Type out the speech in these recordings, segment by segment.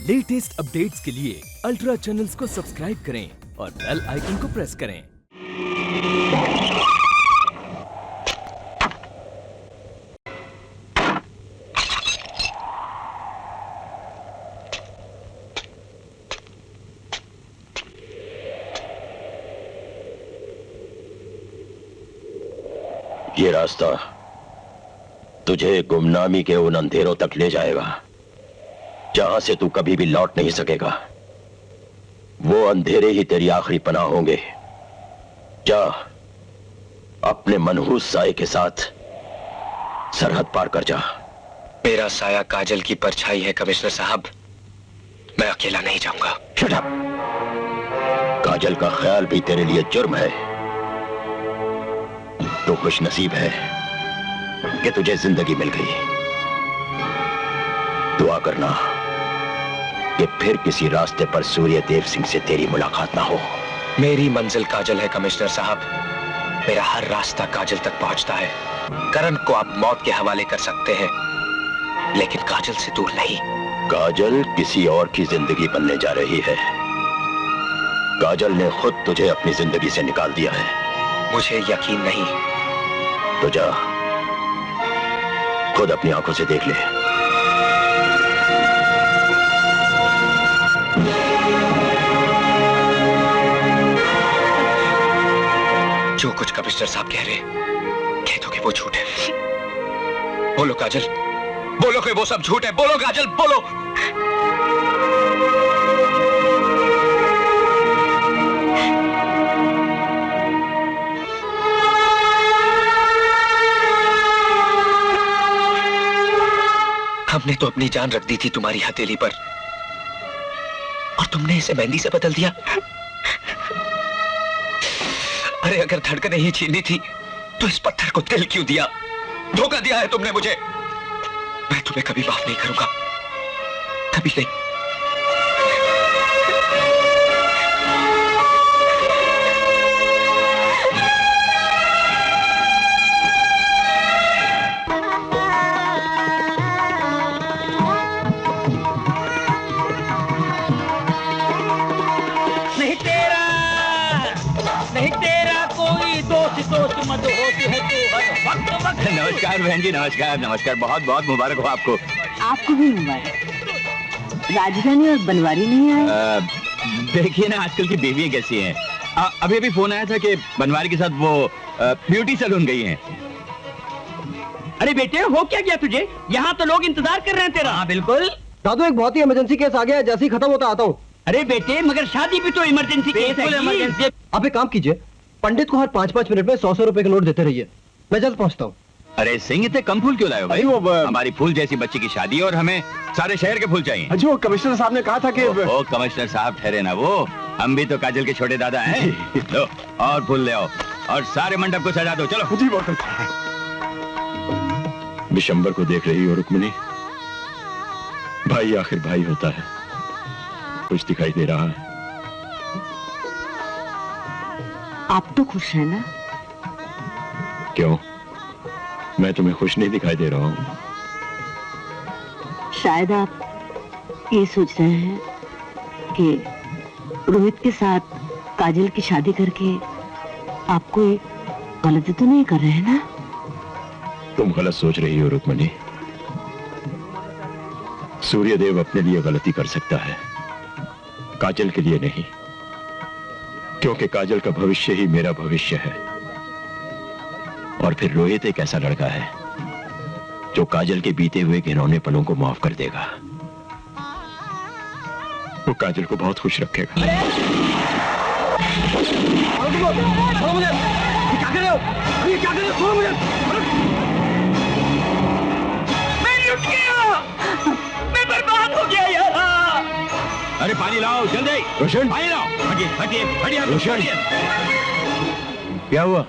Latest updates के लिए ultra channels को सब्सक्राइब करें और बेल आइकन को प्रेस करें। ये रास्ता तुझे गुमनामी के उन अंधेरों तक ले जाएगा जहां से तू कभी भी लौट नहीं सकेगा। वो अंधेरे ही तेरी आखिरी पनाह होंगे। जा अपने मनहूस साए के साथ सरहद पार कर जा। मेरा साया काजल की परछाई है कमिश्नर साहब, मैं अकेला नहीं जाऊंगा। Shut up. काजल का ख्याल भी तेरे लिए जुर्म है। तो खुश नसीब है कि तुझे जिंदगी मिल गई। दुआ करना कि फिर किसी रास्ते पर सूर्यदेव सिंह से तेरी मुलाकात ना हो। मेरी मंजिल काजल है कमिश्नर साहब, मेरा हर रास्ता काजल तक पहुंचता है। करण को आप मौत के हवाले कर सकते हैं, लेकिन काजल से दूर नहीं। काजल किसी और की जिंदगी बनने जा रही है। काजल ने खुद तुझे अपनी जिंदगी से निकाल दिया है। मुझे यकीन नहीं। तो जा खुद अपनी आंखों से देख ले। जो कुछ कमिश्नर साहब कह रहे कह दो कि वो झूठ है। बोलो काजल, बोलो कि वो सब झूठ है। बोलो काजल, बोलो। हमने तो अपनी जान रख दी थी तुम्हारी हथेली पर, और तुमने इसे मेहंदी से बदल दिया। अरे अगर धड़कनें ही छीननी थी तो इस पत्थर को दिल क्यों दिया? धोखा दिया है तुमने मुझे। मैं तुम्हें कभी माफ नहीं करूंगा, कभी नहीं। नमस्कार बहन जी, नमस्कार नमस्कार। बहुत बहुत मुबारक हो आपको। आपको भी मुबारक। राजधानी और बनवारी नहीं आए? देखिए ना आजकल की बीवियां कैसी हैं। अभी अभी फोन आया था कि बनवारी के साथ वो ब्यूटी सैलून गई हैं। अरे बेटे, हो क्या गया तुझे? यहाँ तो लोग इंतजार कर रहे हैं तेरा। हाँ बिल्कुल दादू, एक बहुत ही इमरजेंसी केस आ गया है, जैसे ही खत्म होता आता हूँ। अरे बेटे, मगर शादी भी तो इमरजेंसी केस है। इमरजेंसी। आप एक काम कीजिए, पंडित को हर 5-5 मिनट में 100-100 रुपए के नोट देते रहिए, मैं जल्द पहुँचता हूँ। अरे सिंह, इतने कम फूल क्यों लाए हो भाई? वो हमारी फूल जैसी बच्ची की शादी और हमें सारे शहर के फूल चाहिए। अजी वो कमिश्नर साहब ने कहा था कि ओ कमिश्नर साहब ठहरे ना, वो हम भी तो काजल के छोटे दादा हैं। लो और फूल ले आओ और सारे मंडप को सजा दो। चलो जी बहुत अच्छा। बिशंबर को देख रही हो रुक्मिणी? भाई आखिर भाई होता है। कुछ दिखाई दे रहा है? आप तो खुश हैं ना? क्यों, मैं तुम्हें खुश नहीं दिखाई दे रहा हूँ? शायद आप ये सोच रहे हैं कि रोहित के साथ काजल की शादी करके आप कोई गलती तो नहीं कर रहे हैं ना? तुम गलत सोच रही हो रुक्मिणी। सूर्यदेव अपने लिए गलती कर सकता है, काजल के लिए नहीं, क्योंकि काजल का भविष्य ही मेरा भविष्य है। और फिर रोहित एक ऐसा लड़का है जो काजल के बीते हुए घिनौने पलों को माफ कर देगा। वो काजल को बहुत खुश रखेगा। क्या कर रहे हो? अरे क्या कर रहे हो? मुझे मैं लुट गया, मैं बर्बाद हो गया यार। अरे पानी लाओ जल्दी। रोशन, पानी लाओ। हटिए हटिए हटिए रोशन, क्या हुआ?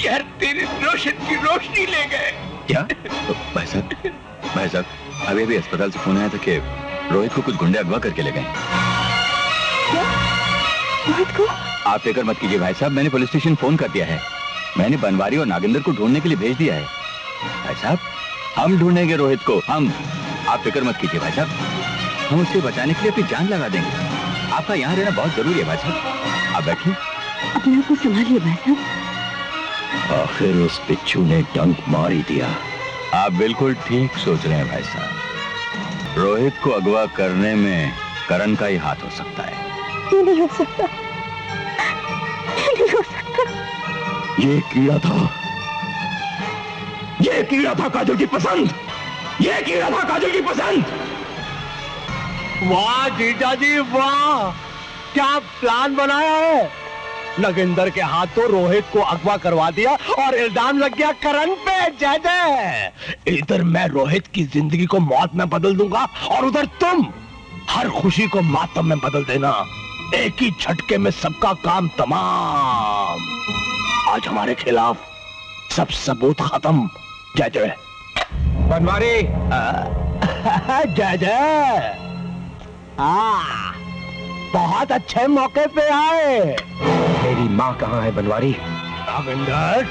यार तेरे रोशन की रोशनी ले गए। क्या? भाई साहब अभी अभी अस्पताल से फोन आया था कि रोहित को कुछ गुंडे अगवा करके ले गए। रोहित को? आप फिक्र मत कीजिए भाई साहब, मैंने पुलिस स्टेशन फोन कर दिया है। मैंने बनवारी और नागेंद्र को ढूंढने के लिए भेज दिया है। भाई साहब हम ढूंढेंगे रोहित को, हम, आप फिक्र मत कीजिए भाई साहब। हम उसे बचाने के लिए अपनी जान लगा देंगे। आपका यहाँ रहना बहुत जरूरी है भाई साहब। आप बैठिए। अपने आप को संभालिए भाई साहब। आखिर उस बिच्छू ने डंक मार ही दिया। आप बिल्कुल ठीक सोच रहे हैं भाई साहब। रोहित को अगवा करने में करण का ही हाथ हो सकता है। ये नहीं हो सकता, ये नहीं हो सकता। ये कीड़ा था काजल की पसंद। ये कीड़ा था काजल की पसंद। वाह जीजा जी वाह, क्या प्लान बनाया है। नगेंद्र के हाथों रोहित को अगवा करवा दिया और इल्जाम लग गया करण पे। जय जय। इधर मैं रोहित की जिंदगी को मौत में बदल दूंगा और उधर तुम हर खुशी को मातम में बदल देना। एक ही झटके में सबका काम तमाम। आज हमारे खिलाफ सब सबूत खत्म। जय जय। बनवारी। जय जय। बहुत अच्छे मौके पे आए। मेरी माँ कहाँ है बनवारी? नागेंद्र।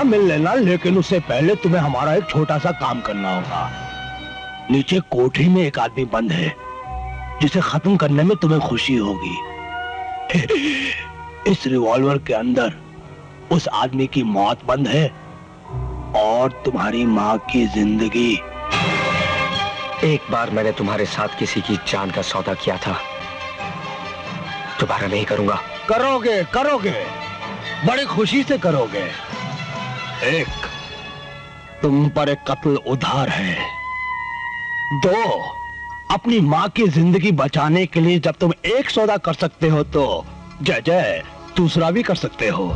मिल लेना लेकिन उससे पहले तुम्हें हमारा एक छोटा सा काम करना होगा। नीचे कोठरी में एक आदमी बंद है जिसे खत्म करने में तुम्हें खुशी होगी। इस रिवॉल्वर के अंदर उस आदमी की मौत बंद है और तुम्हारी माँ की जिंदगी। एक बार मैंने तुम्हारे साथ किसी की जान का सौदा किया था, दोबारा नहीं करूंगा। करोगे करोगे, बड़ी खुशी से करोगे। एक, तुम पर एक कत्ल उधार है। दो, अपनी माँ की जिंदगी बचाने के लिए जब तुम एक सौदा कर सकते हो तो जय जय दूसरा भी कर सकते हो।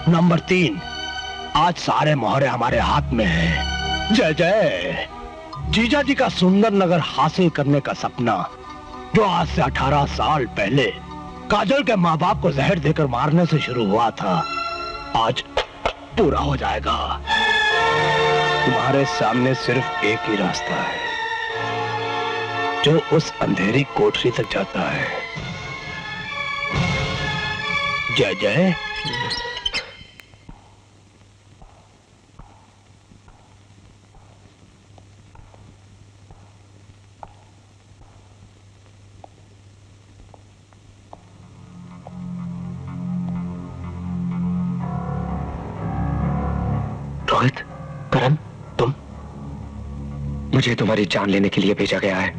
नंबर 3, आज सारे मोहरे हमारे हाथ में हैं। जय जय। जीजा जी का सुंदर नगर हासिल करने का सपना जो आज से 18 साल पहले काजल के माँ बाप को जहर देकर मारने से शुरू हुआ था, आज पूरा हो जाएगा। तुम्हारे सामने सिर्फ एक ही रास्ता है जो उस अंधेरी कोठरी तक जाता है। जय जय। रोहित, करण, तुम, मुझे तुम्हारी जान लेने के लिए भेजा गया है।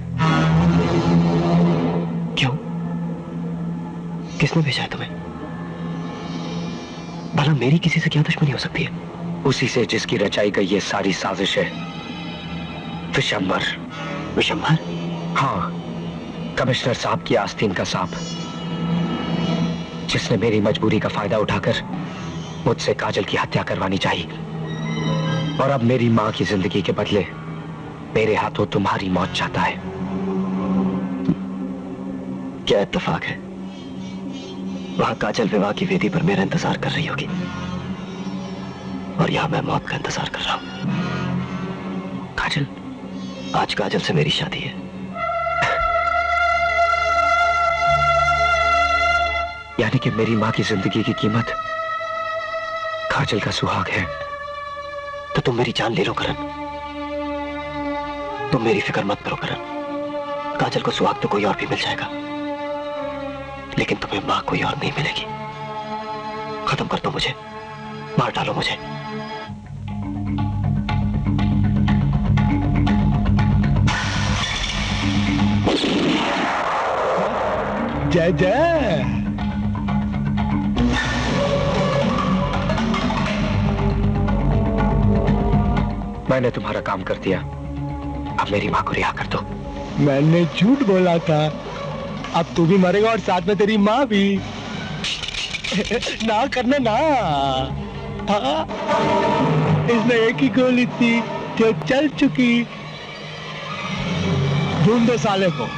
क्यों? किसने भेजा है तुम्हें? भला मेरी किसी से क्या दुश्मनी हो सकती है? उसी से जिसकी रचाई गई ये सारी साजिश है, विशंबर। विशंबर? हाँ, कमिश्नर साहब की आस्तीन का सांप, जिसने मेरी मजबूरी का फायदा उठाकर मुझसे काजल की हत्या करवानी चाहिए और अब मेरी माँ की जिंदगी के बदले मेरे हाथों तुम्हारी मौत चाहता है। क्या इत्तेफाक है, वहां काजल विवाह की वेदी पर मेरा इंतजार कर रही होगी और यहां मैं मौत का इंतजार कर रहा हूं। काजल, आज काजल से मेरी शादी है। यानी कि मेरी माँ की जिंदगी की कीमत काजल का सुहाग है। तो तुम मेरी जान ले लो करण, तुम मेरी फिक्र मत करो करण। काजल को सुहाग तो कोई और भी मिल जाएगा, लेकिन तुम्हें मां कोई और नहीं मिलेगी। खत्म कर दो मुझे, मार डालो मुझे। जय जय। मैंने तुम्हारा काम कर दिया, अब मेरी माँ को रिहा कर दो। मैंने झूठ बोला था, अब तू भी मरेगा और साथ में तेरी माँ भी। ना करना ना। हाँ? इसमें एक ही गोली थी जो चल चुकी। ढूंढो साले को।